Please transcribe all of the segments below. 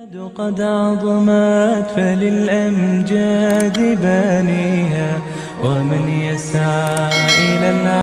قد عظمت فللأمجاد بانيها ومن يسعى إلى العالم.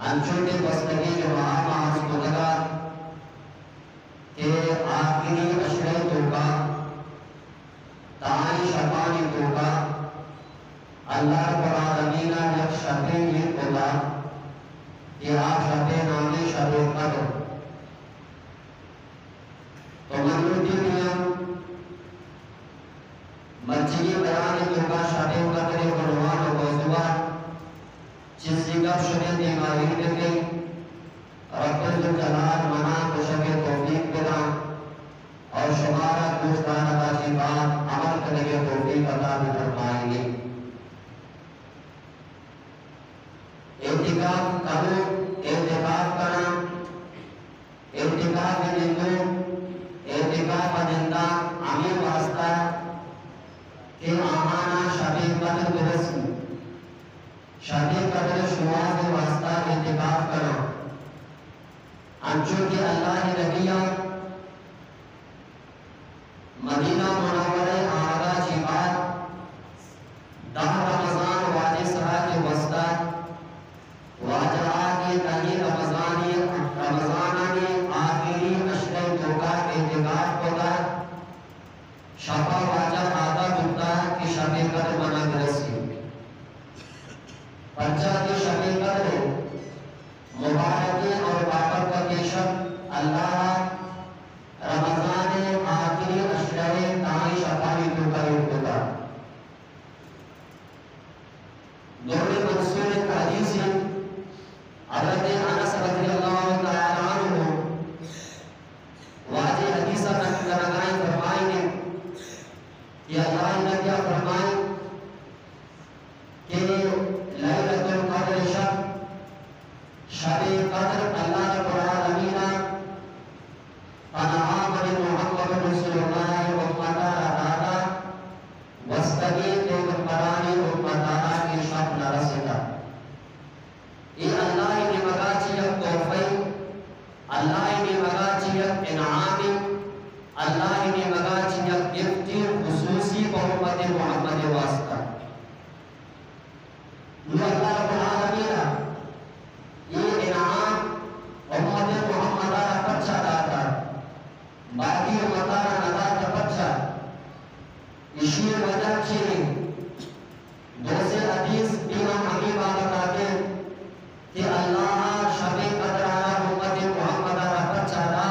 انچوٹے بستگی جو وہاں کہ آخری اشرے توکا تائی شپانی توکا اللہ رب العالمین یک شبے یہ خدا کہ آپ شبے نامی شبے قدر تو منوٹی نیم مجھے بیانی توکا شبے قدر عنوان و موضوع چیزی گف شبے دیماری دے گئی رب الجلال منا کشک توفیق بنا اور شمارہ دوستان واجبات عمل کرنے کے توفیق عطا بھی فرمائیں گے۔ اعتکاف کرو، اعتکاف کرنا، اعتکاف نندو، اعتکاف نندا امیر واسطہ کہ آمانا شبی قدر برسی شبی قدر شواز واسطہ اعتکاف کرنا انچو کہ اللہ نبیہ مدینہ منورہ آغا جی بات 10 رمضان واجہ سرا کے وسطہ واجہ آگے تہی رمضانی آخری اشرے توکا اعتکاف ہوتا شفا واجہ آدھا دکتا کہ شب قدر منا گرسی پرچہ کی شب قدر مبارکی اور بابر کا کیشب اللہ رمضان آخری اشرے تائی شفائی توکا ہوتا دوری منصور حدیث حضرت انس رضی اللہ تعالیٰ عنہ واجہ حدیثہ نگائیں فرمائیں گے کہ اللہ نے کیا فرمائیں کہ لیلۃ القدر شب قدر اللہ رب العالمین پناہ بن محمد رسول اللہ امتہ رہا وستگیت پیغمبرانی امتہ کی شب نرسکا یہ اللہ نے مگا چیئے توفی اللہ نے مگا چیئے انعامی اللہ نے مگا چیئے گفتی خصوصی محمد محمد واسطہ اللہ رب العالمین یہ انعام امت محمد پچھا داتا باقی امتہ ندا پچھا اسی وجہ چھے دوسرے حدیث امام حبیب بتاتے کہ اللہ شب قدر امت محمد پچھا دا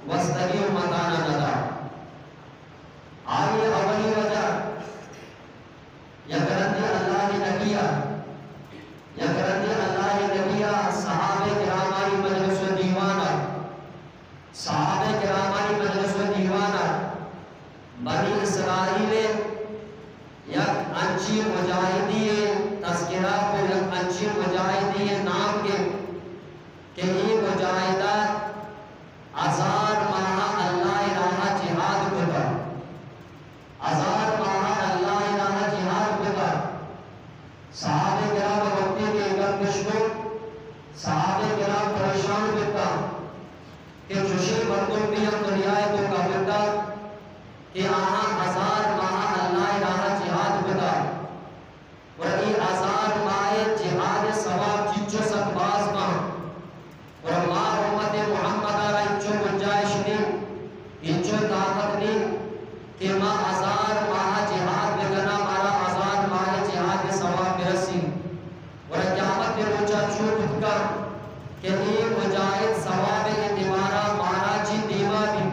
وستگی امتہ ندا آئیے اولی وجہ یکرندی اللہ نے نبیہ یکرندی اللہ نے نبیہ صحابہ کرامانی مجلس و دیوانہ صحابہ کرامانی مجلس و دیوانہ بنی اسرائیل یک انچی مجاہدی تذکرہ کو یک انچی مجاہدی نام کے کہ یہ مجاہدہ 1000 ماہ اللہ راہ جہاد کتا 1000 ماہ اللہ راہ جہاد کتا صحابہ کرام وقتی کے اگر کشکو صحابہ کرام پریشان کتا کہ چوشی مردم بھی ہم دنیائے تو کبتا کہ آہاں 1000 ماہ اللہ راہ جہاد کتا اور یہ 1000 ماہ جہاد ثواب چچو سب باز ماہ اور ماہ امت محمد آرہ انچو گنجائش نہیں انچو طاقت نہیں کہ ماہ 1000 ماہ جہاد بکنا مارا 1000 ماہ جہاد ثواب برسی اور قیامت میں روچہ چھوٹ کا کہ یہ مجاہد ثواب اعتبارہ مارا جی دیوا بھی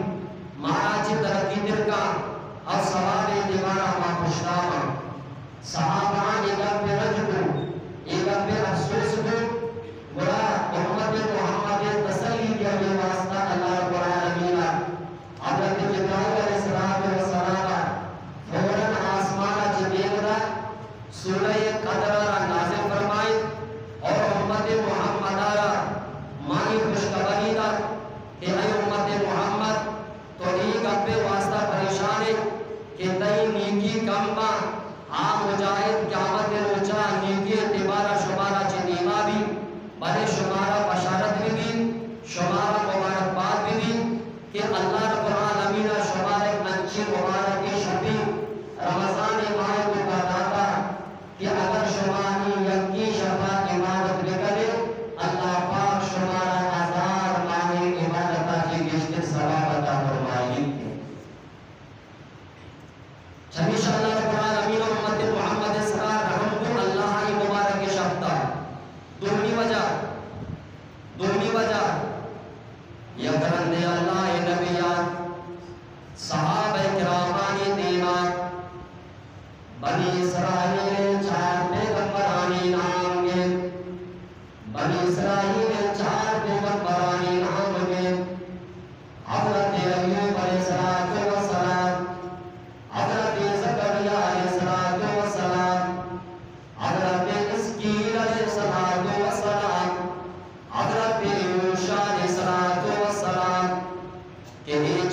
مارا جی ترقی دل کا اور ثواب اعتبارہ ماں خوشنامہ صحابہ ایک پہ رج کو ایک پہ افسوس کو برا محمد محمد تسلی کے واسطہ اللہ رب العالمین حضرت جبرائیل علیہ السلام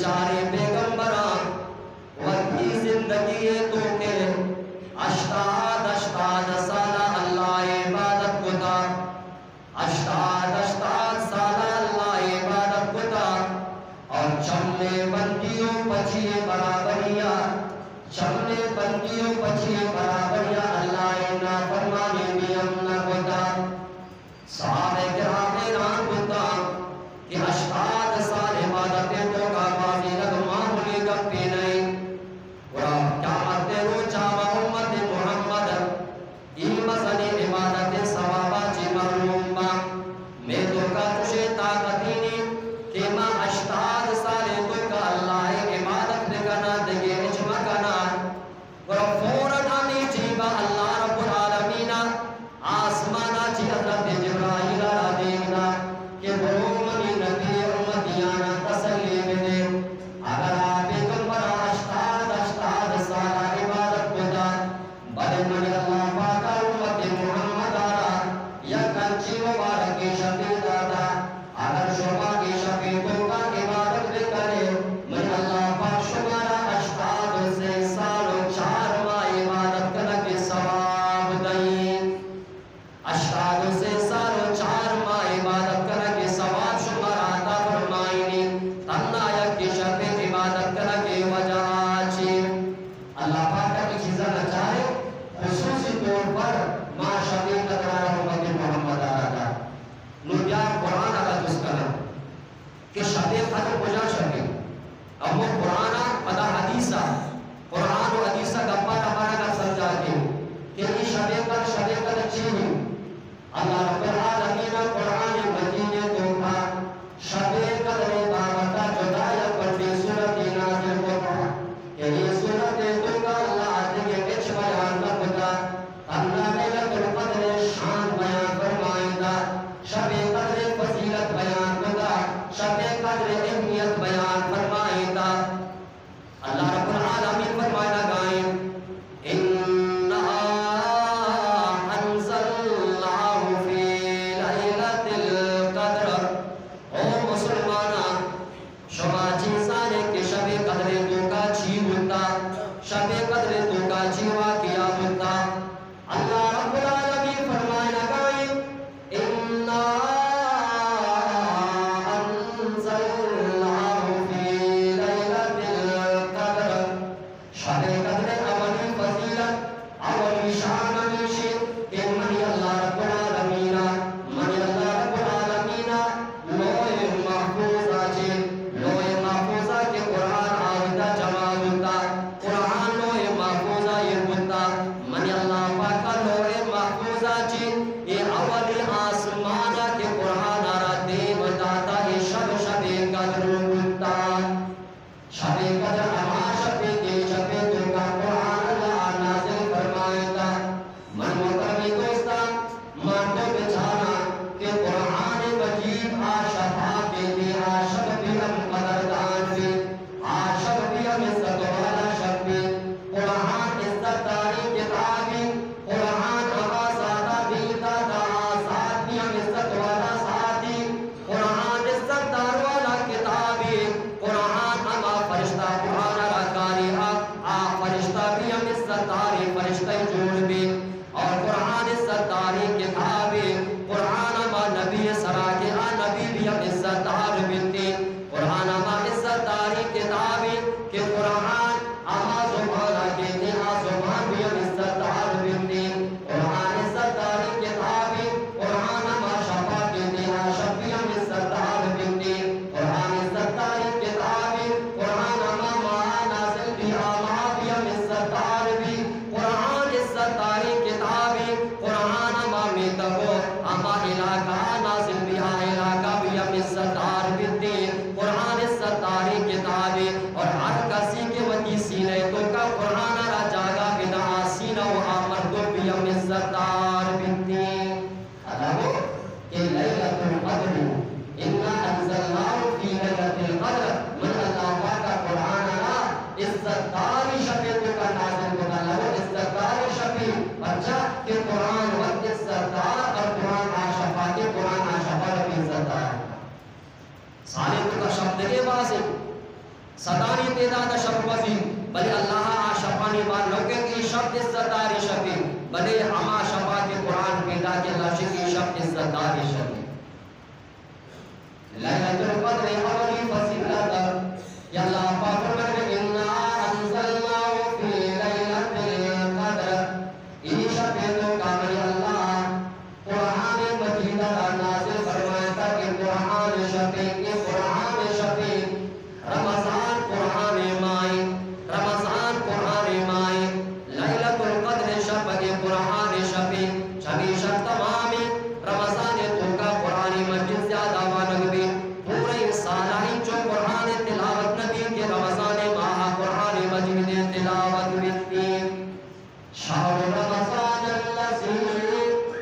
بیچارے پیغمبران وقتی زندگی تو کے 88 سالہ اللہ عبادت کتا 88 سالہ اللہ عبادت کتا اور چمنے بندیوں پچھے برابریا چمنے بندیوں پچھے برابریا اللہ نافرمانی میں امنا کتا صحابہ کرام اعلان کتا کہ 88 سال عبادتیں تو کا بازی لگ معمولی گپی نہیں اور قیامت روچا محمد محمد ای مزنی عبادت ثوابا چی معلوم با میں تو کا تشے طاقتینی کہ ماں 88 سال تو کا اللہ عبادت بکنا دگے اجمع کنا اور فوراً آنی چیبا اللہ رب العالمین آسمانا چی حضرت جبرائیل را دینا کہ برومنی نبی امتیانا تسلی بنے اگر آپ پیغمبر 88 سالہ عبادت بدا بدن اللہ پاکا امت محمد آرا یا کنچی مبارکی شفی دادا اگر شما کی شفی تو کا عبادت بکنے من اللہ پاک شمارا 88 سال و 4 ماہ عبادت کرنے ثواب دائیں 88 سال و 4 ماہ عبادت کرنے ثواب شمارا عطا فرمائنی تنہا یک شفی عبادت کرنے وجہ آچی اللہ پاک کی چیزہ نہ چاہے خصوصی طور پر ماں شفی قدرہ امت محمد آرہا نبیاء قرآن آگا جس کرنا کہ شفی قدر کجا شفی اب وہ قرآن پدا حدیثہ قرآن و حدیثہ گپا ہمارا کا سمجھا کہ یہ شفی قدر اچھی نہیں اللہ رب العالمین قرآن مجید تو کا شفی قدر بابتا جدایا پڑھتی سورت نازل کو کہا کہ یہ سورت تو کا اللہ آتے کے کچھ بیان نہ بتا اللہ لیلت القدر شان بیان فرمائندہ شفی قدر فضیلت بیان بتا شفی قدر اہمیت بیان فرمائندہ اللہ رب العالمین فرمائنا گائیں شب قدر تو کا جیوا کیا ہوتا اللہ رب العالمین فرمائے لگائیں اِنَّا أَنزَلْنَاهُ فِي لَيْلَةِ الْقَدْرِ شب قدر اولی فضیلت اولی شان منیشی کہ منی اللہ رب العالمین لوح محفوظہ جی لوح محفوظہ کے قرآن آویدہ جمع ہوتا قرآن لوح محفوظہ یہ ہوتا منی اللہ پاکا لوح محفوظہ جی یہ اولی آسمانہ کے قرآن آرہ دیم داتا یہ شب قدر ہوتا شب قدر اما شب تو کا قرآن اللہ نازل فرمائے گا من مکرمی دوستا مردوں بچانا کہ قرآن مجید آشفا کے دی آشف بھی ہم قدردان بھی آشف بھی ہم عزت والا شب بھی قرآن عزت داری کتابی قرآن آزادہ دیتا دا آزاد بھی ہم عزت والا ساتھی قرآن عزت دار والا کتابی قرآن اما فرشتہ قرآن صدانی تعداد شب وزی بلے اللہ شبانی بار لوگے کی شب عزت داری شبی بلے ہما شبات قرآن پیدا کے لفظ کی شب عزت داری شبی لیلۃ القدر اولی فضیلت یا اللہ پاک فرماتے ہیں انا انزلناہ فی لیلۃ القدر یہ شب تو کامل اللہ قرآن مجید نازل فرمایا تھا کہ قرآن شفیع کے قرآن شفیع رمضان قرآن مائی رمضان قرآن مائی لیلۃ القدر شب کے قرآن شفیع شبی شب تمامی رمضان تو کا قرآن مجید زیادہ وانگبی پورے سالہ جو قرآن تلاوت نبی کے رمضان ماہ قرآن مجید تلاوت بھی شہر رمضان الذی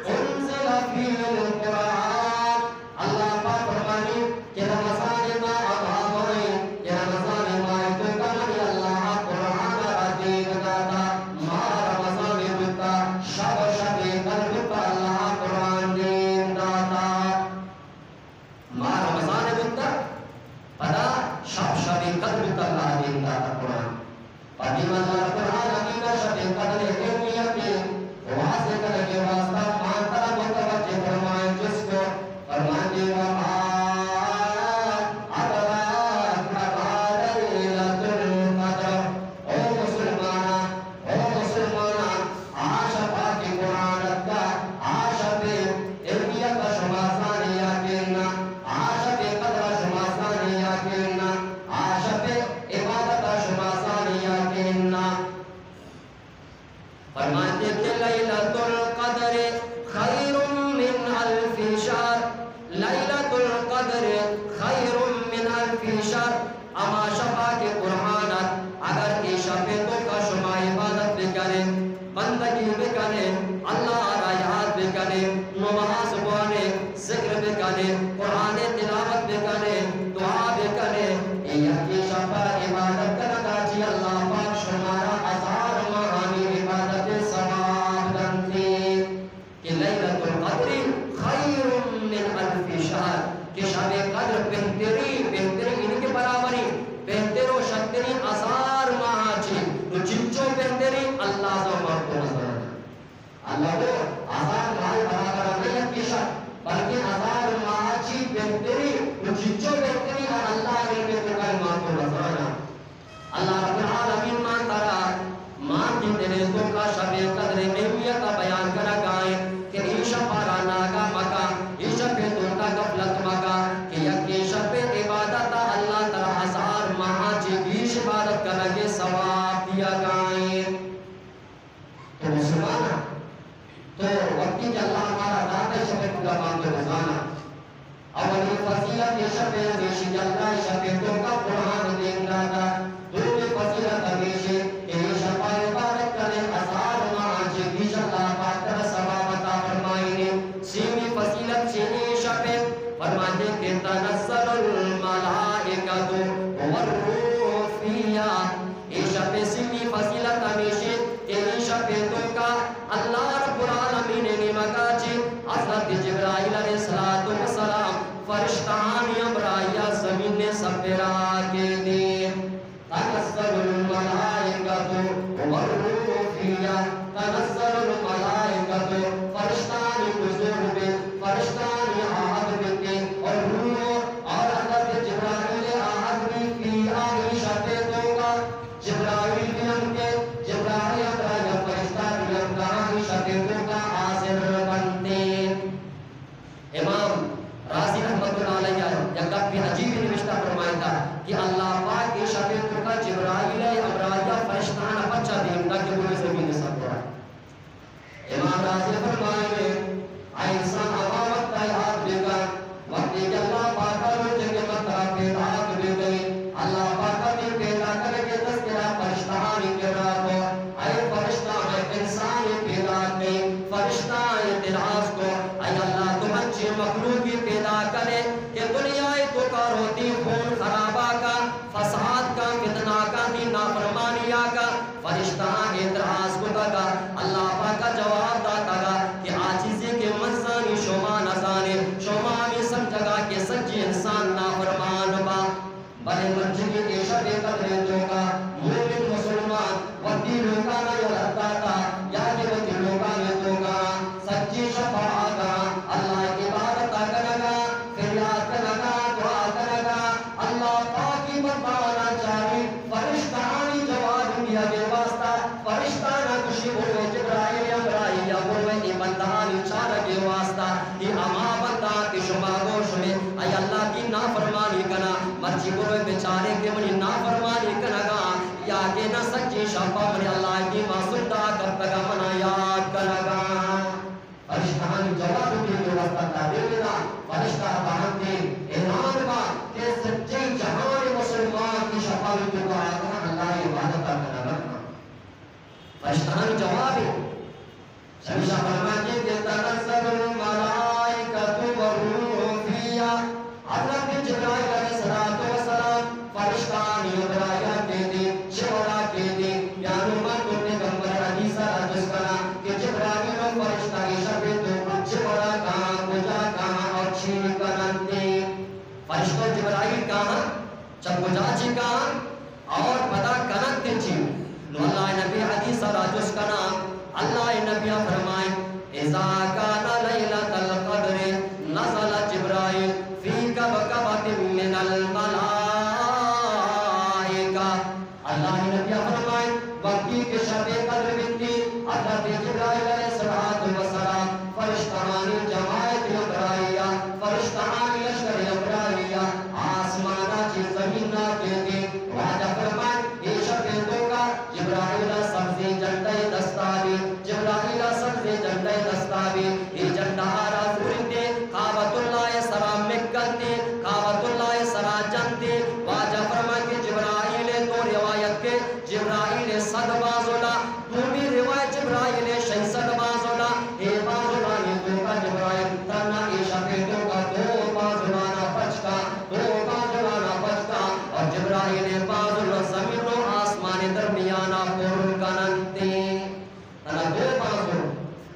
انزل فیہ القرآن اللہ پاک فرمانی کہ رمضان ماہ آمائے کہ رمضان ماہ تو کمانی اللہ قرآن عظیم داتا ماہ رمضان بتا شب شب قلب پر اللہ قرآن دین داتا ماہ رمضان بتا پدا شب شب قلب پر اللہ دین داتا قرآن پدیم اللہ قرآن عظیم شب قدر اہمیت واضح کرنے کے واسطہ مانتا متوجہ فرمائے جس کو فرمائے وما ادراک ما لیلۃ القدر او مسلمانا آشفا کی قرآن کا آشف علمیت شماسانی یقینا آشف قدر شماسانی یقینا آشف عبادت شماسانی یقینا فرماتے کہ لیلۃ القدر خیر من الف شہر لیلۃ القدر خیر من الف شہر اما شفا کے قرآنت اگر ای شفے تو کا شما عبادت بکنے بندگی بکنے اللہ رایات بکنے نماز بوانے ذکر بکنے قرآن تلاوت بکنے دعا بکنے یہ شفا عبادت کرنا جی اللہ پاک شمارا ہزار مہانی عبادت ثواب دنتی کہ لیلۃ القدر خیر من الف شہر کہ شب قدر بہترین ان کے برابری بہتر و شترین ہزار ماہ چی تو چنچو بہترین اللہ سے مرکو نظر اللہ کو ہزار ماہ برابر نہیں کی شک بلکہ ہزار ماہ چی بہترین تو چنچو بہترین اللہ نے میں مرکو نظر اللہ رب العالمین مانتا رہا مان کی دنیزوں کا شب قدر اہمیت کا بیان کرا گائیں کہ ایشا پارانا کا مکان ایشا پیتوں کا غفلت مکان کہ یکی شب عبادت اللہ تعالی ہزار ماہ چی بیش عبادت کرنے ثواب دیا گائیں تو مسلمانہ تو وقتی کہ اللہ ہمارا ذات شب پورا مانتے رضانا اولی فضیلت شب ریشی جلدہ شب پیتوں کا قرآن دین داتا دوسری فضیلت ہمیشہ کہ شب عبادت کرنے ہزار ماہ چی بیش اللہ پاک کر ثواب عطا فرمائیں سیمی فضیلت چینی شب فرماتے کہ تنزل الملائکۃ والروح فیہا یہ شب سیمی فضیلت ہمیشہ کہ شب تو کا اللہ رب العالمین نے مکا چی حضرت جبرائیل علیہ السلام فرشتان امرائیہ زمین نے سپرا کے دین تنزل الملائکۃ والروح فیہا تنزل الملائکۃ فرشتان حضور بے فرشتان آہد بے اور روح اور حضرت جبرائیل آہد بھی فیہا شب تو کا جبرائیل بھی ہم کے جبرائیل ابراہیم فرشتہ بھی ہم شب تو کا حاضر بنتے امام راضی رحمت اللہ علیہ یا کبھی عجیب نوشتہ فرمایا تھا کہ اللہ پاک کی شب تو کا جبرائیل ابراہیم فرشتان بچہ بھی ہم تک کہ پوری زمین نے سب پڑا جواب تو آتا اللہ عبادت کرنا رکھنا فرشتان جواب ہے شمشہ فرماتے کہ تنزل الملائکۃ والروح فیہا حضرت جبرائیل علیہ السلام فرشتان ابراہیم کہتے شورا کہتے یعنی من کو پیغمبر حدیثہ جس کنا کہ جبرائیل و فرشتہ کی شبہ تو جبرا کہاں کجا کہاں اور چھین کنندے فرشتہ جبرائیل کہاں چب کجا چی کہاں اور پتا کنندے چی نو اللہ نبی حدیثہ جس کنا اللہ نبی فرمائے اذا کان لیلۃ القدر نزل جبرائیل فی کبکبۃ من الملائکہ اللہ نبی فرمائے وقتی کے شب قدر بنتی حضرت جبرائیل علیہ السلام فرشتہانی جماعت ابراہیہ فرشتہانی لشکر ابراہیہ آسمانہ چی زمینہ کہتے واجہ فرمائے یہ شب دوگا جبرائیل سبزی جنڈے دستاوی جبرائیل سبزی جنڈے دستاوی یہ جنڈہ آرہ پورندے کعبۃ اللہ سلام مکندے کعبۃ اللہ سلام جنتے واجہ فرمائے کہ جبرائیل تو روایت کے جبرائیل صد بازولا دومی روایت جبرائیل شہی صد بازولا اے بازولا یہ تو کا جبرائیل تنہ ایشہ پیٹوں کا دو بازولانا پچکا دو بازولانا پچکا اور جبرائیل بازولا زمین و آسمان درمیانا پر کننتے تنہ دو بازو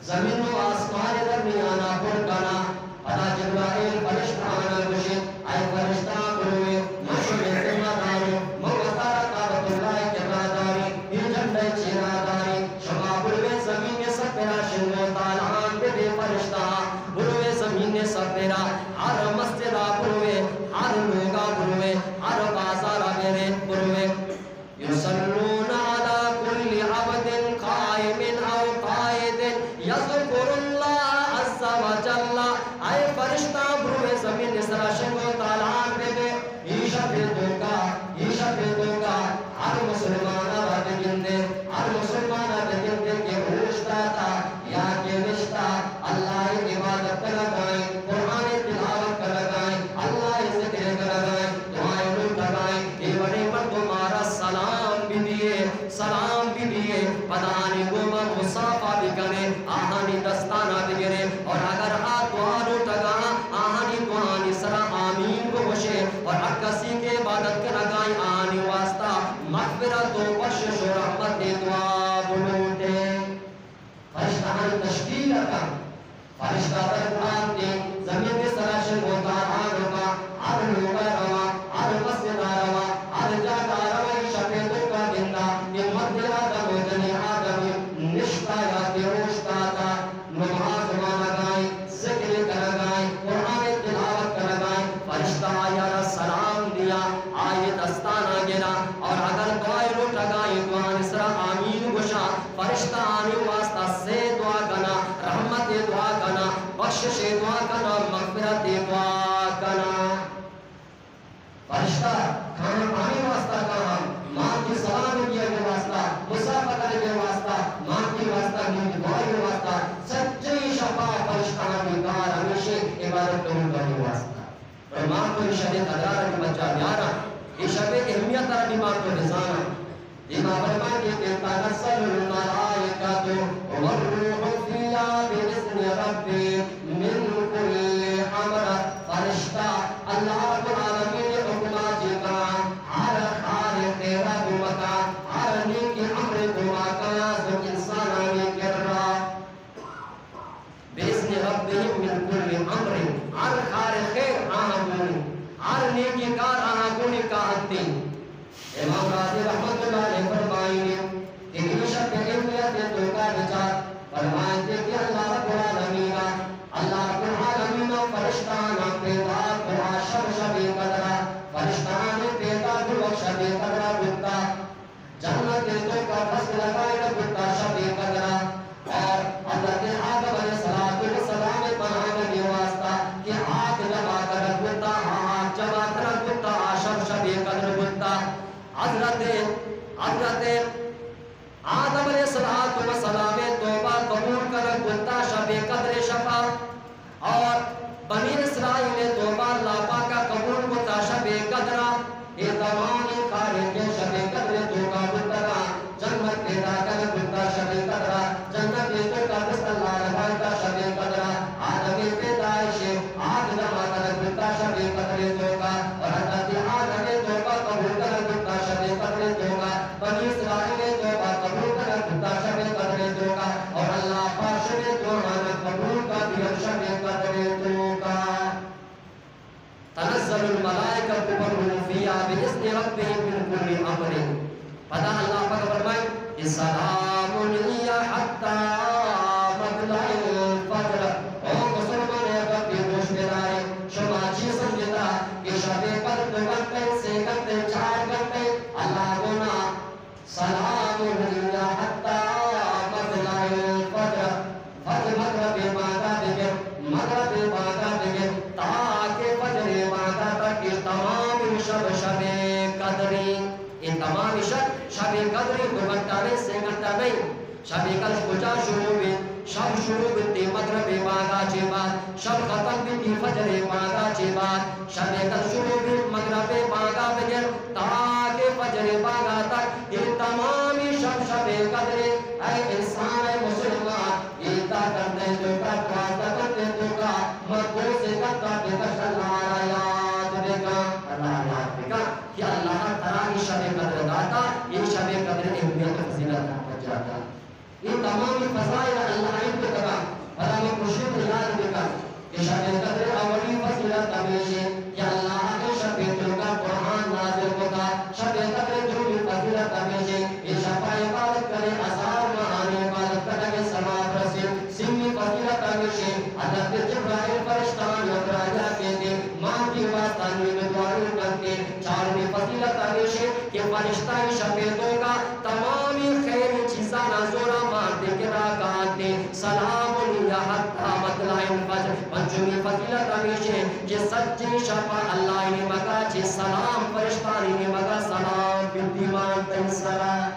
زمین و آسمان درمیانا پر کنا پتا جبرائیل فرشتانا گشت آئے فرشتہ کروے مشہور ذمہ داری موتارا کعبۃ اللہ کبراداری یہ جنڈے چیراداری شما بلوے زمین سپیرا شنو تالان بے فرشتہ بلوے زمین سپیرا ہر مسجدہ بلوے ہر لوگا بلوے ہر بازارہ میرے بلوے یسلون علی کل عبد قائم او قائد یذکر اللہ عز و جل آئے فرشتہ بلوے زمین سرا شنو تالان بے ایشہ پیدوں کا ہر مسلمانہ بات گندے ہر مسلمانہ بات گندے کہ رشتہ تھا یا کہ رشتہ اللہ عبادت کر لگائیں قرآن تلاوت کر لگائیں اللہ ذکر کر لگائیں دعائیں روٹ لگائیں یہ بڑے پر تمہارا سلام بھی دیئے پدانی گوما مصافہ بھی کرے آہانی دستانہ بھی گرے اور اگر آت دعا روٹ لگا آہانی دعانی سرا آمین کو بشے اور ہر کسی کے عبادت کے لگائیں آنی واسطہ مغفرت و بخشش و رحمت دعا بلوٹے فرشتہانی تشکیل کا فرشتہ درکان دے زمین کے سراشن ہوتا آنگا ہر لوگا روا ہر مسجدہ روا ہر جاگہ روا شفیدوں کا دندہ یہ مدد آدم و جنی آدم نشتہ یا دیوشتہ تا نماز مانگائیں ذکر کرگائیں قرآن تلاوت کرگائیں فرشتہ آیا سلام دیا آیت استانہ گرا اور اگر دعائیں روٹ لگائیں دعائیں سرا آمین گشا فرشتہ آنے واسطہ سے دعا کنا رحمت دعا کنا بخشش دعا کنا مغفرت دعا کنا فرشتہ کھانا آنے واسطہ کہاں ماں کی سلام کیا کے واسطہ مسافہ کرنے کے واسطہ ماں کی واسطہ کی دعائیں کے واسطہ سچی شفا فرشتہ کی کار ہمیشہ عبادت کرنے کے واسطہ اور ماں کو شدید ادارہ کی بچہ بیارا یہ شب اہمیت رہا بیمار کو نظانا امام فرمان کے تنزل الملائکۃ والروح فیہا بإذن ربی من کل امر فرشتہ اللہ رب العالمین حکمات کا ہر خالق رب مکا ہر نیکی امر دعا کا جو انسان آنے کر رہا بإذن ربی من کل امر ہر خالق آہمونی ہر نیکی کار آہمونی کا حتی امام راضی رحمت اللہ علیہ فرمائیں کہ یہ شب اہمیت تو کا بچار فرمائیں کہ اللہ رب العالمین فرشتانا پیدا دعا شب قدرہ فرشتانا پیدا دعا شب قدرہ بکتا جنت تو کا فصل لگائے بکتا شب قدرہ اور حضرت آدم علیہ السلام بنانے کے واسطہ کہ آگ جبا کر بکتا آگ جبا کر بکتا شب قدر بکتا حضرت آدم علیہ السلام توبہ قبول کر بکتا شب قدر شفا اور بنی اسرائیل توبہ اللہ پاک قبول بکتا شب قدرہ یہ تمام کارے کے قدر 2 گھنٹہ نہیں 3 گھنٹہ نہیں شب قدر کجا شروع بھی شب شروع بھی مغرب باغا چے بعد شب ختم بھی فجر باغا چے بعد شب قدر شروع بھی مغرب باغا بغیر تاکہ فجر باغا تک یہ تمامی شب قدر اے انسان اے مسلمان ایتا کرتے جو کا واسطہ کرتے تو کا مقبول سے کرتا بے اللہ یاد بکا اللہ یاد بکا کہ اللہ تعالی شب قدر داتا یہ شب قدر اہمیت و فضیلت پہنچ جاتا یہ تمام فضائل اللہ علیہ وسلم اور ہمیں خوشی یاد بکا کہ شب قدر اولی فضیلت ہمیشہ کہ اللہ کے شب قدر کا قرآن نازل ہوتا شب قدر جو بھی فضیلت ہمیشہ یہ شب عبادت کرے ہزار مہانے عبادت کرے ثواب رسے سنگی فضیلت ہمیشہ حضرت جبرائیل فرشتان یبرایا کہتے ماں کی واسطانی میں دعائیں کرتے چارویں فضیلت ہمیشہ کہ فرشتہ شب قدر کا تمامی خیر چیزاں نازورا مارتے کے راکاتے سلام یا حتی مطلع الفجر پنجمی فضیلت ہمیشہ کہ سچی شفا اللہ نے مگا چھے سلام فرشتانی نے مگا سلام بالدیوان تن سلام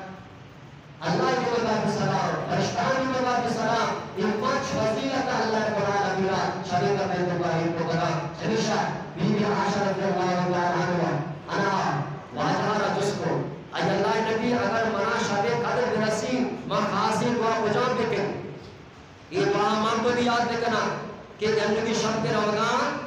اللہ نے مگا بسلام فرشتانی مگا بسلام ان 5 فضیلت اللہ قرآن ابیرا شبی کا میں دبائی کو بگا ہمیشہ بی بی عاشر رضی اللہ عنہ انا واجہارا جس کو ای اللہ نبی اگر منا شب قدر برسی ما خاصی دعا بجان بکن یہ دعا مان کو بھی یاد بکنا کہ جنگی شب کے روگان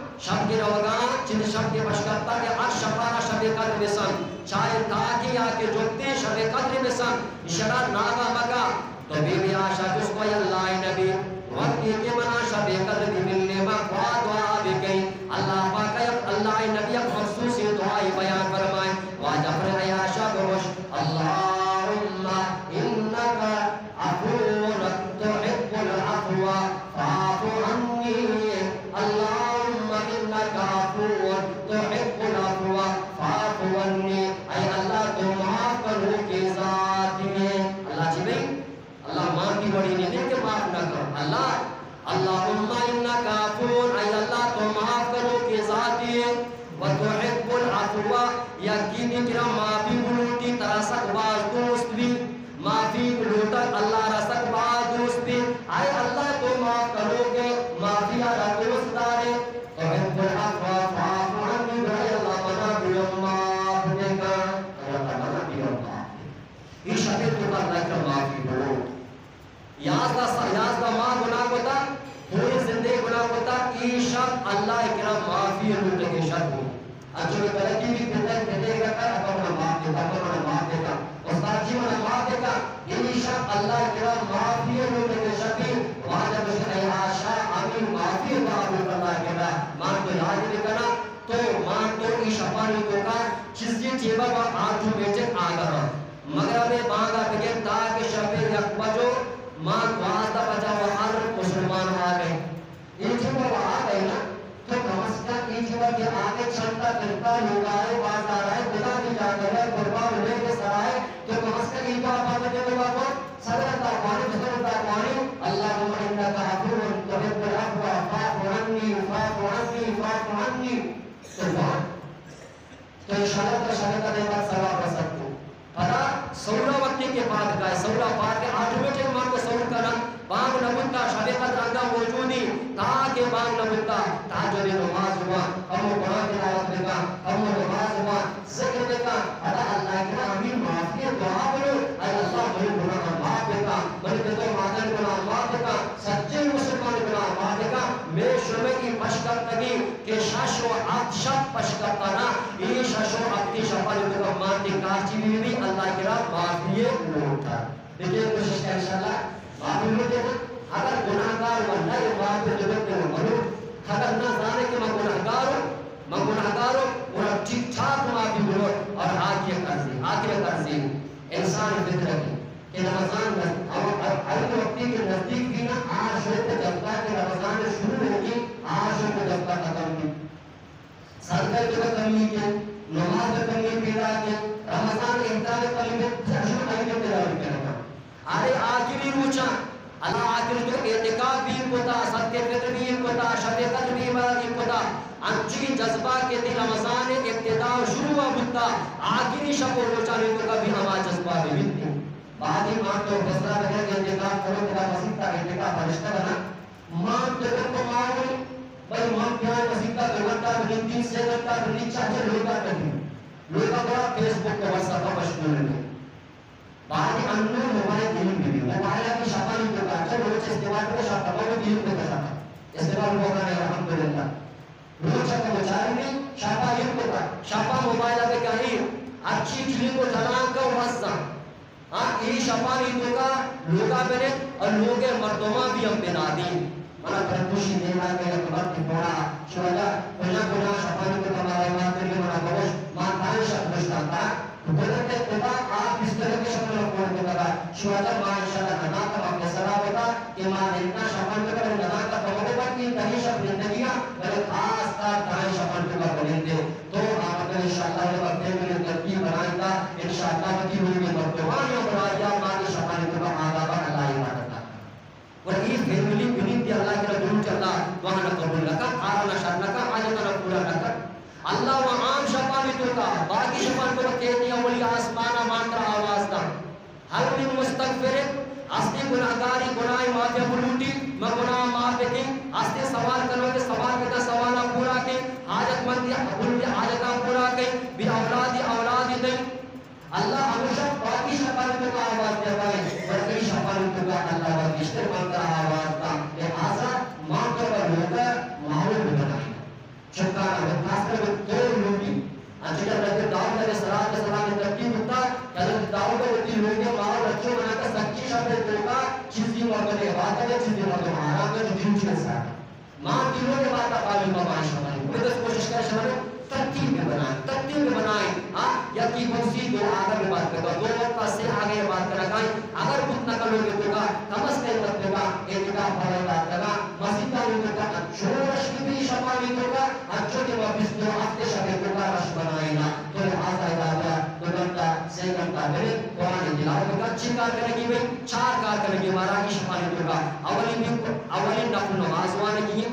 چند شب کے بشکرتا کہ آج شفارہ شب قدر بسن چاہے تاکی آکے جوکتے شب قدر بسن اشارہ ناغا مگا تو بی بی آشا جس کو اللہ نبی وقتی کے منا شب قدر بھی ملنے میں دعا بکئی اللہ پاکہ اللہ نبی خصوصی دعائی بیان فرمائے واجہ پر عیاشہ بروش اللہم انکا عفو تحب العفو فاعف عنی اللہم انکا عفو تحب العفو فاعف عنی اے اللہ تو معاف کرو کی ذات میں اللہ جی بھئی اللہ ماں کی بڑی نہیں دے کہ معاف نہ کرو اللہ اللہم انکا عفو اے اللہ تو معاف کرو کی ذات ہے وَتُحِبُّ الْعَفْوَ یقینی کرا معافی بلوٹی ترسک باز دوست بھی معافی بلوٹک اللہ رسک باز دوست بھی آئے اللہ تو معاف کرو گے معافی آرہ دوست دارے تُحِبُّ الْعَفْوَ فَعَفُ عَنِّي بھائی اللہ منا بیوں معاف دے گا اللہ منا بیوں معاف یہ شکر تو کر لکھ معافی بلوٹ یازدہ ماں گناہ کو تا پوری زندگی گناہ کو تا ای شب اللہ اکرام معافی لوٹ کے شب ہو اچھو کہ غلطی بھی کہتے گا کر اپنا معاف دیتا استاد جی منا معاف دیتا ای شب اللہ اکرام معافی لوٹ کے شب ہی واجہ بشن اے آشا آمین معافی اللہ اللہ اکرام مان تو یاد لکھنا تو مان تو ای شپانی کو کا چیزی چیبا با آٹھو بیٹے آگا رہا مغرب بانگا بگیر تاکہ شب یک بجو مان واسطہ بچا وہ ہر مسلمان آگئے یہ جب وہ آگئے نا تو کمسکا کی جب کہ آگے چھلتا کرتا لوگائے بازار آئے بدا کی جاگر ہے قربا ملے کے سرائے تو کمسکا کی جب آپ آگے جو بابا صدر تاقوانی بزر تاقوانی اللہ مہنہ کا حفور تحب العفو فاعف عنی فاعف عنی فاعف عنی تو اشارت کا دیوات سواب رسکتے پتا سورہ وقتی کے بعد کا ہے سورہ بعد کے آٹومیٹک مان کو سورہ کرنا بانگ نبوتا شب قدر اندہ موجودی تاکہ بانگ نبوتا تاجر نماز ہوا ہمو قرآن تلاوت بکا ہمو نماز ہوا ذکر بکا اللہ کے امین معافی دعا بلو اے اللہ بلو گناہ معاف بکا بلکہ تو مادر گناہ معاف بکا سچے مسلمان گناہ معاف بکا میں شرمے کی پشکرتگی کہ شش و عبد شب پشکرتنا یہ شش و عبدی شفالی بکا مانتی کارچی بھی اللہ کے رب معافی لوٹا دیکھئے کوشش کا انشاءاللہ معافی لوٹے تھے اگر گناہگار ورنہ یہ معافی لوٹے ہیں ملوٹ اگر نہ زانے کہ میں گناہگار ہوں اور ٹھیک ٹھاک معافی لوٹ اور آخر کرزی انسان فطرت کہ رمضان ہر وقتی کے نزدیک بھی نا آج ہوتے جب کہ رمضان شروع ہوگی آج ہوتے جب کا ختم کی صدقہ جو کمی کے نماز کمی پیدا کے رمضان احترام کمی میں جشن آئی کے پیدا کرنا آرے آخری روچا اللہ آخری جو اعتقاب بھی ان کو تا صدقے فطر بھی ان کو تا شب قدر بھی ان کو تا انچی جذبہ کے دن رمضان ابتدا شروع ہوا بھتا آخری شب و روچا ان کو بھی ہمارا جذبہ بھی مان تو فیصلہ کرے کہ انتقام کرو تیرا مسیح کا انتقام فرشتہ بنا مان تو کو ماوی بھائی مان کیا مسیح کا گھنٹہ بنتی سے گھنٹہ بنتی چاہے لوگ کا بڑا فیس بک کا واٹس ایپ مشغول ہے بعد انو موبائل دین بھی موبائل کی شفائی کو کا چلو روز استعمال کرو شاپ کا وہ دین کو کا استعمال ہو رہا ہے الحمدللہ روز کا بیچارے میں شفائی کو کا شفا موبائل پہ کہیں اچھی چیز کو جلان کا واسطہ ہاں یہ شفائی تو کا لوگا بنے اور لوگ مردما بھی ہم بنا دی منا پرتوشی دینا کے وقت کی بڑا شوجا بنا شفائی کو ہمارے ماں کے لیے منا گوش ماں تھا شب دشتا بولتے خدا آپ اس طرح کے شکل اور کوڑ کے لگا شوجا ماں انشاءاللہ ننا کا اپنے سلام ہوتا کہ ماں اتنا شفائی کو کرے ننا کا بہت بڑا کی کہیں شب زندگیاں بلے خاص کا تھا شفائی کو بنیں دے تو آپ اگر انشاءاللہ یہ وقت میں ترتیب بنائے گا انشاءاللہ کی ہوئی میں مرتبان یا برایا ماں کی شفائی کو آدھا با اللہ عبادت اور یہ فیملی بنیتی اللہ کے رجوع چلا وہاں نہ قبول لکا آرانا شاید لکا آجتا نہ پورا لکا اللہ و عام شفاوی تو کا باقی شفاوی تو کہتی ہے ولی آسمانا مانتر آواز دا حل من مستغفر استی گناہگاری گناہی معافی بلوٹی میں گناہ معافی کی استی سوال کرو کہ سوال کتا سوالا پورا کی حاجت مندی بلوٹی حاجتا پورا کی بھی اولادی دیں اللہ ہمیشہ باقی شفاوی تو کا آواز دے پائے بلکہ شفاوی تو کا اللہ و کشتر مانتر آواز دا لہذا مانتر پر لوگا ماحول بھی بنائی شکار ہے خاص کر دو لوگی اچھا حضرت داؤد علیہ السلام نے ترتیب ہوتا حضرت داؤد کے لوگوں ماحول اچھو بنا کر سچی شفاعت ہوگا چیزی مرتبہ بات ہے چیزی مرتبہ حرام ہے جو دن چیز ہے ماں دلوں کے بات قابل مباش ہماری میں تو کوشش کر شامل ترتیب میں بنائیں ہاں یا کی بہت دو آگے میں بات کرتا دو وقت سے آگے بات کرنا گائیں اگر کچھ نہ کرو گے تو کا کمس کے وقت کا اعتقاد بھرے بات کرنا مسجد کا لوگوں کا شورش کی بھی شفاوی تو کا اچھو کے واپس دو ہفتے شبے کو کا رش بنائیں گا تو لہذا ادارہ دو گھنٹہ سے گھنٹہ میرے قرآن تلاوت کا اچھی کار کرنے کی بھی چار کار کرنے کی ہمارا کی شفاوی تو کا اولی نفل نماز وانے کی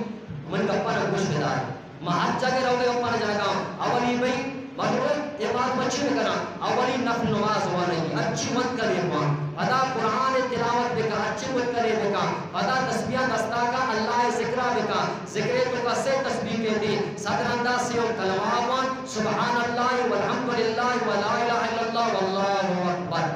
من کا پانا کچھ بدار محجہ کے رہو گے اپنا جاگا اولی بھئی مطلب یہ بات بچی میں کرنا اولی نفل نماز ہوا نہیں اچھی مت کرے وہاں ادا قرآن تلاوت بکا اچھی مت کرے بکا ادا تسبیح دستا کا اللہ ذکرہ بکا ذکرے تو کا سے تسبیح کہتی صدر انداز سے کلمہ سبحان اللہ والحمدللہ ولا الہ الا اللہ واللہ اکبر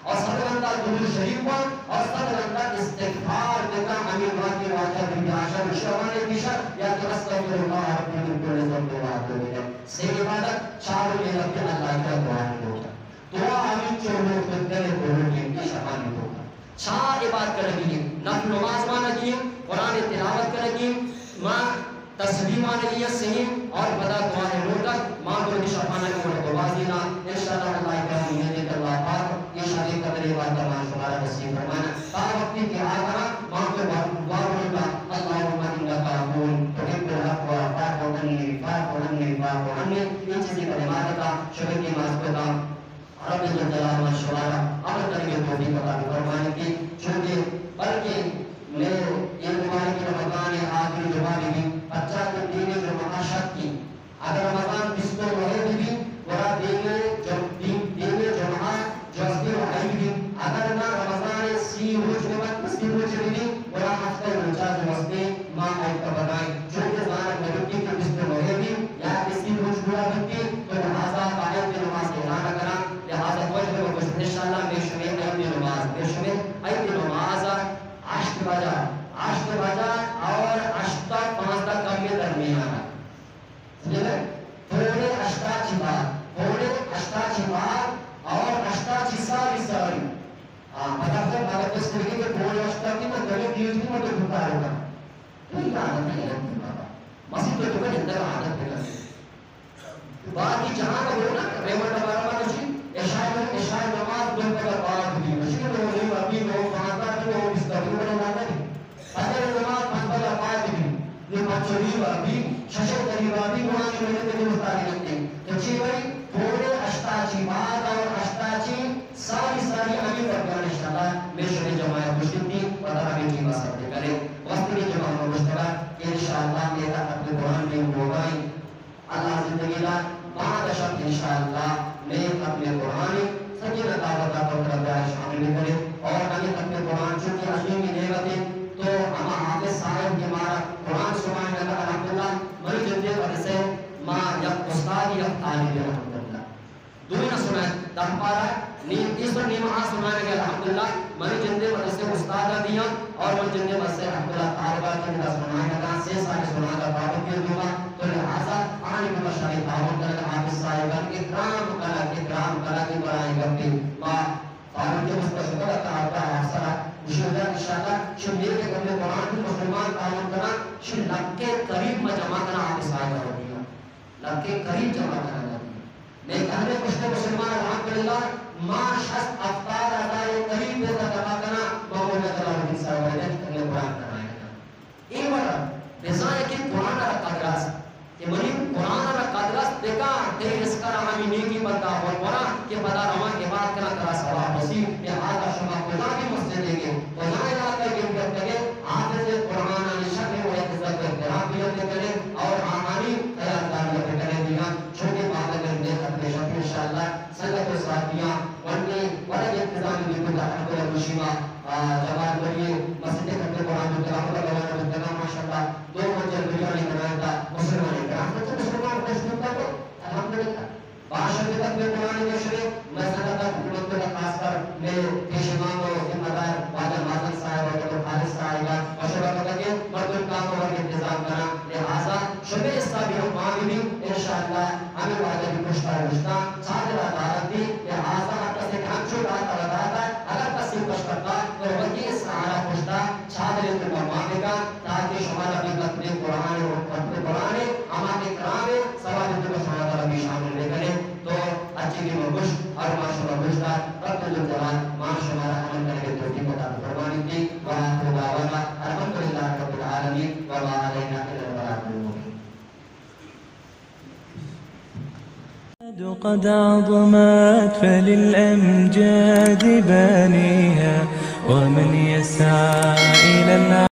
اور صدر انداز درود شریف اور صدر انداز استغفار بکا امیر واقعی واقعہ بی عاشر شوانے بیشر یا کہ استغفر اللہ ربی من کل ذنب واقع بکا سے عبادت چاروں میں رب اللہ کا دعا ہوتا دعا ہمیں چونوں خدر بولو کی شفانی ہوتا چار عبادت کرنگی نفل نماز مانگی قرآن تلاوت کرنگی ماں تسبیح مانگی صحیح اور بدا دعا روتا ماں کو شفانہ کی مرد بازینا انشاءاللہ اللہ کرمی ہے دیکھ اللہ پاک یہ شادی قدر عبادت کرنا شمارا نصیب فرمانا تا وقتی کی آگانا ماں کو بارولتا اللہم انکا قول تحب الحق و فاقوننی فاقوننی ان چیزی کلمات کا شبہ کی ماسکتا رب جلال و شمارا عمل کرنے توفیق عطا فرمانے کی چونکہ بلکہ میں یہ دوبارہ کی رمضان آخری جوابی بھی بچہ کے دینے جو معاشت کی اگر رمضان کس کو رہے بھی ورا دینے جمعہ جو اصلی رہائی بھی اگر نہ رمضان سی روز کے بعد اسی روز بھی ورا ہفتہ روچہ جو اصلی ماں آئیت کا بنائی چونکہ زانت نبی کے کس کو رہے بھی یا کسی روز بڑا بھی تو لہذا آئیت کی نماز کے اعلان کرنا لہذا وجہ کو کچھ انشاءاللہ بے شمیر آئیت نماز عشق بجا اور اشتا پانچ تک کم کے درمیان ہے تھوڑے اشتا چھپار اور اشتا چھساری ساری مطلب اگر اس طریقے کے تھوڑے اشتا کی تو گلے دیوز کی مطلب دھکا ہوگا تو یہ عادت نہیں ہے مسیح تو دکھا اندر عادت ہے باقی جہاں کا بولنا ریمٹ ہمارا نشی عشاء نماز دن پر بعد بھی نشی روزی ابھی لوگ مانتا بھی لوگ اس طریقے پر مانتا نہیں اگر نماز پنپل آپاد بھی یہ پچھوڑی وابی ششر قریبابی گوانی میں نے مستاری رکھتے تو چی بھائی تھوڑے اشتاچی بات اور اشتاچی ساری آگے پرکان انشاءاللہ میں شبہ جماعی خوشن تھی وطا ہمیں کی بات کرے وقت کی جماعی مشتبہ انشاءاللہ میرا اپنے قرآن میں ہوگائی اللہ زندگی لا بعد شب انشاءاللہ میں اپنے قرآن سکینہ دعوتہ پر رب شامل کرے اس پر نیمہ سنانے گیا الحمدللہ میں جندے مدرسے استاد دیا اور میں جندے مدرسے الحمدللہ طالبہ کی ناس سنانے کا سے سارے سنانے کا بابت کی دعا تو لہذا آنے کی مشاہد تعاون کرنے حافظ صاحبان اکرام کلا کی بڑائی کرتی ماں فاروق کے مستشفر تعالیٰ حسرہ مشہدہ انشاءاللہ شمیر کے قبل قرآن کی مسلمان تعاون کرنا شل لکے قریب میں جمع کرنا حافظ صاحبہ ہو گیا لکے قریب جمع کرنا لیکن ہمیں کچھ مسلمان الحمدللہ ما شخص افطار ادائے قریب دیتا جمع کرنا مقبول نظر اللہ صاحب نے اگلے قرآن کرنا ہے یہ بڑا بزائے کہ قرآن را قدراس کہ منی قرآن را قدراس دیکھا تیری اس کا رہا نیکی بندہ اور قرآن کہ بدا رہا کے بعد کرنا کرا سواب حسیب کہ آدھا شما قضا بھی مسجد دیں گے تو یہاں علاقہ کے انکر کرے حافظ قرآن علی شکر و احتضاب احترام بھی کرے اور آمانی خیالدار بھی کرے دیگا چھوٹے بات اگر دے ختم شکر انشاءاللہ سنگت و ساتھیاں ونی ورد انتظامی بھی کتا حقل المشیمہ جواب کریے مسجد ختم قرآن جو تلاحظ لگوانا بلتنا ماشاءاللہ دو منجر بریانی بنایا تھا مسلمان اکرام تو مسلمان خوش ہوتا تو الحمدللہ باشد تک میں قرآن کے شریف میں سنگتا حکومت میں خاص کر میں پیشمان و ذمہ دار واجہ مازن صاحب اور ڈاکٹر خالد صاحب اور شبہ کو کہ مردم کام اور انتظام کرنا لہذا شبہ اس کا بھی ہم بھی انشاءاللہ ہمیں واجہ بھی کشتا رشتہ صادرہ دارت دی لہذا حتی سے کام چھوٹا تلداتا اگر کسی کش کرتا تو وکی سہارا کشتا صادرہ کو مانے گا تاکہ شمارا بھی قطب قرآن اور قطب قرآن ہمارے کرام سوال جو شمارا بھی شامل لے کریں تو اچھی کی مرگش اور معاشرہ مرگشتا رب الجلال معاشرہ عمل کرنے کے توفیق عطا فرمانی دی وآخر دعوانا الحمدللہ رب العالمین وما علینا الا البلاغ المبین. قد عظمت فللأمجاد بانيها ومن يسعى إلى